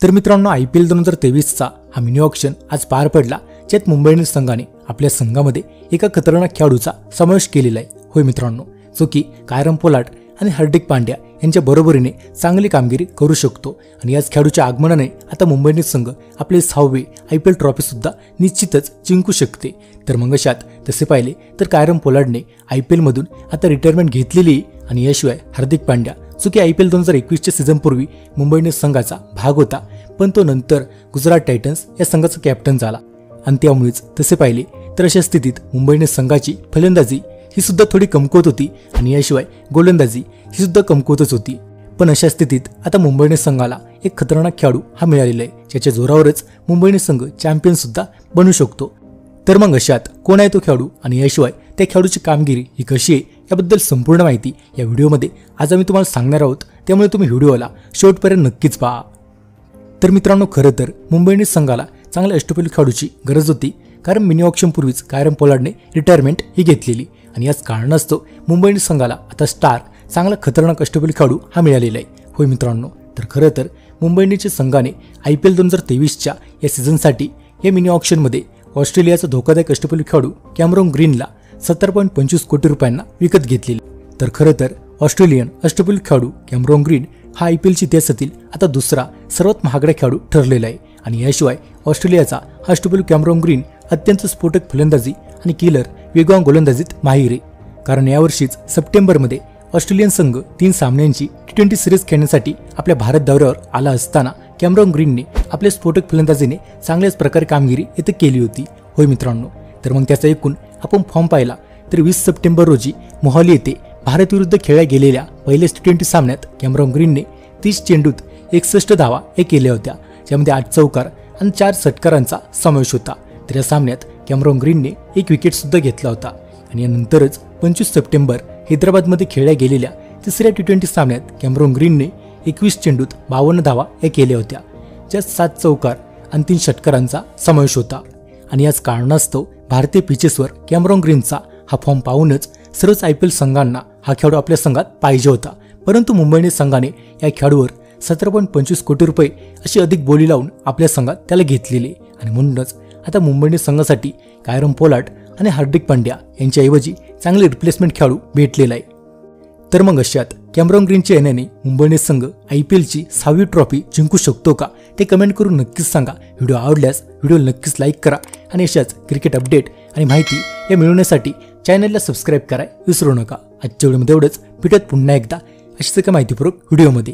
तर मित्रांनो IPL 2023चा हा मिनी ऑक्शन आज पार पडला, ज्यात मुंबई इंडियन्स संघाने आपल्या संघामध्ये एका खतरनाक खेळाडूचा समावेश केलेला आहे। होय मित्रांनो, जो की कायरम पोलार्ड आणि हार्दिक पांड्या यांच्या बरोबरीने चांगली कामगिरी करू शकतो आणि याच खेळाडूच्या आगमनाने आता मुंबई इंडियन्स संघ आपले 6वे IPL ट्रॉफी सुद्धा निश्चितच जिंकू शकते। तर मग अशात तसे पाहिले तर कायरम पोलार्डने IPL मधून आता रिटायरमेंट घेतलेली आणि याशिवाय हार्दिक पांड्या जो की IPL 2021च्या सीझन पूर्वी मुंबई इंडियन्स संघाचा भाग होता, पण तो नंतर गुजरात टायटन्स या संघाचा कॅप्टन झाला आणि त्यामुळेच तसे पाहिले तर अशा स्थितीत मुंबई इंडियन्स संघाची फलंदाजी ही सुद्धा थोडी कमकुवत होती आणि याशिवाय गोलंदाजी ही सुद्धा कमकुवतच होती। पण अशा स्थितीत आता मुंबई इंडियन्स संघाला एक खतरनाक खेळाडू हा मिळालेला आहे, ज्याच्या जोरावरच मुंबई इंडियन्स संघ चॅम्पियन सुद्धा बनू शकतो। तर मग अशात कोण आहे तो खेळाडू आणि याशिवाय त्या खेळाडूची कामगिरी ही कशी आहे याबद्दल संपूर्ण माहिती या व्हिडिओमध्ये आज आम्ही तुम्हाला सांगणार आहोत, त्यामुळे तुम्ही व्हिडिओला शेवटपर्यंत नक्कीच पहा। तर मित्रांनो, खरं तर मुंबई इंडियन्स संघाला चांगल्या अष्टपैलू खेळाडूची गरज होती, कारण मिनी ऑक्शन पूर्वीच कायरम पोलार्डने रिटायरमेंट ही घेतलेली आणि याच कारणास्तव मुंबई इंडियन्स संघाला आता स्टार चांगला खतरनाक अष्टपैलू खेळाडू हा मिळालेला आहे। होय मित्रांनो, तर खरं तर मुंबई इंडियन्सच्या संघाने IPL 2023च्या या सीझनसाठी या मिनी ऑक्शनमध्ये ऑस्ट्रेलियाचा धोकादायक अष्टपैलू खेळाडू कॅमेरॉन ग्रीनला 17.25 कोटी रुपयांना विकत घेतलेले। तर खरं तर ऑस्ट्रेलियन अष्टपैलू खेळाडू कॅमेरॉन ग्रीन हा IPLच्या इतिहासातील आता दुसरा सर्वात महागडा खेळाडू ठरलेला आहे आणि याशिवाय ऑस्ट्रेलियाचा हा अष्टपैलू कॅमेरॉन ग्रीन अत्यंत स्फोटक फलंदाजी आणि किलर वेगवान गोलंदाजीत माहिर आहे, कारण यावर्षीच सप्टेंबरमध्ये ऑस्ट्रेलियन संघ 3 सामन्यांची T20 सिरीज खेळण्यासाठी आपल्या भारत दौऱ्यावर आला असताना कॅमेरॉन ग्रीनने आपल्या स्फोटक फलंदाजीने चांगल्याच प्रकारे कामगिरी इथे केली होती। होय मित्रांनो, तर मग त्याचा एकूण आपण फॉर्म पाहिला तर 20 सप्टेंबर रोजी मोहाली येथे भारत विरुद्ध खेळल्या गेलेल्या पहिल्याच T20 सामन्यात कॅमेरॉन ग्रीनने 30 चेंडूत 61 धावा केल्या होत्या, ज्यामध्ये 8 चौकार आणि 4 षटकारांचा समावेश होता। तर या सामन्यात कॅमेरॉन ग्रीनने 1 विकेट सुद्धा घेतला होता आणि यानंतरच 25 सप्टेंबर हैदराबादमध्ये खेळल्या गेलेल्या तिसऱ्या T20 सामन्यात कॅमेरॉन ग्रीनने 21 चेंडूत 52 धावा केल्या होत्या, ज्यात 7 चौकार आणि 3 षटकारांचा समावेश होता आणि याच कारणास्तव भारतीय पिचेसवर कॅमेरॉन ग्रीनचा हा फॉर्म पाहूनच सर्वच IPL संघांना हा खेळाडू आपल्या संघात पाहिजे होता, परंतु मुंबई इंडियन्स संघाने या खेळाडूवर 17.25 कोटी रुपये अशी अधिक बोली लावून आपल्या संघात त्याला घेतलेले आणि म्हणूनच आता मुंबई इंडियन्स संघासाठी कायरम पोलार्ड आणि हार्दिक पांड्या यांच्याऐवजी चांगले रिप्लेसमेंट खेळाडू भेटलेला आहे। तर मग अशात कॅमेरॉन ग्रीनच्या येण्याने मुंबई इंडियन्स संघ IPLची 6वी ट्रॉफी जिंकू शकतो का ते कमेंट करून नक्कीच सांगा। व्हिडिओ आवडल्यास व्हिडिओला नक्कीच लाईक करा आणि अशाच क्रिकेट अपडेट आणि माहिती या मिळवण्यासाठी चॅनलला सबस्क्राईब करायला विसरू नका। आजच्या व्हिडिओमध्ये एवढंच, भेटूयात पुन्हा एकदा अशीच एका माहितीपूर्वक व्हिडिओमध्ये।